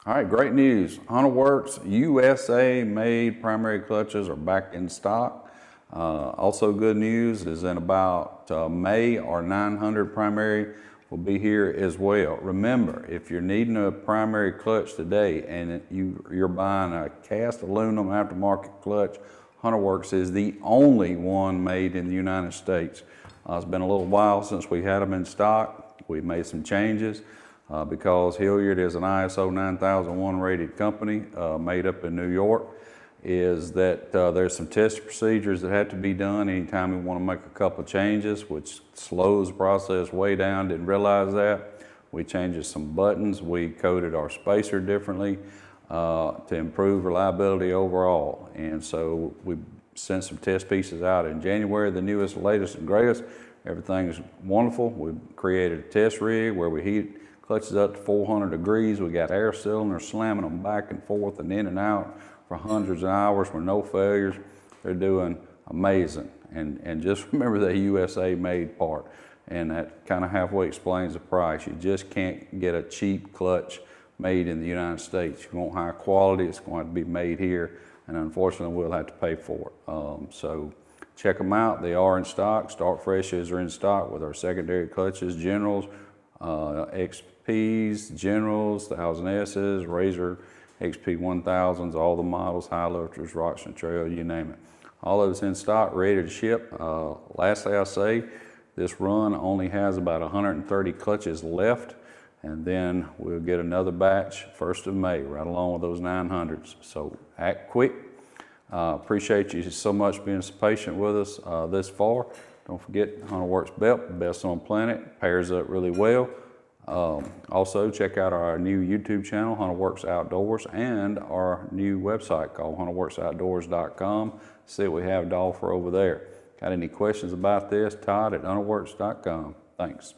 All right, great news. Hunterworks USA made primary clutches are back in stock. Also good news is in about May, our 900 primary will be here as well. Remember, if you're needing a primary clutch today and you're buying a cast aluminum aftermarket clutch, Hunterworks is the only one made in the United States. It's been a little while since we had them in stock. We've made some changes. Because Hilliard is an ISO 9001 rated company made up in New York, is that there's some test procedures that have to be done anytime we want to make a couple of changes, which slows the process way down. Didn't realize that. We changed some buttons. We coded our spacer differently to improve reliability overall. And so we sent some test pieces out in January, the newest, latest, and greatest. Everything's wonderful. We created a test rig where we heat clutches up to 400 degrees. We got air cylinders slamming them back and forth and in and out for hundreds of hours with no failures. They're doing amazing. And just remember the USA made part. And that kind of halfway explains the price. You just can't get a cheap clutch made in the United States. If you want high quality, it's going to be made here. And unfortunately, we'll have to pay for it. So check them out. They are in stock. Start Freshes are in stock with our secondary clutches, Generals, XPs, Generals, 1000Ss, Razor XP 1000s, all the models, high lifters, rocks and trail, you name it. All of it's in stock, ready to ship. Lastly, I say this run only has about 130 clutches left, and then we'll get another batch 1st of May, right along with those 900s. So act quick. Appreciate you so much being so patient with us this far. Don't forget Hunterworks belt, best on the planet, pairs up really well. Also, check out our new YouTube channel, Hunterworks Outdoors, and our new website called hunterworksoutdoors.com. See what we have to offer over there. Got any questions about this? Todd at hunterworks.com. Thanks.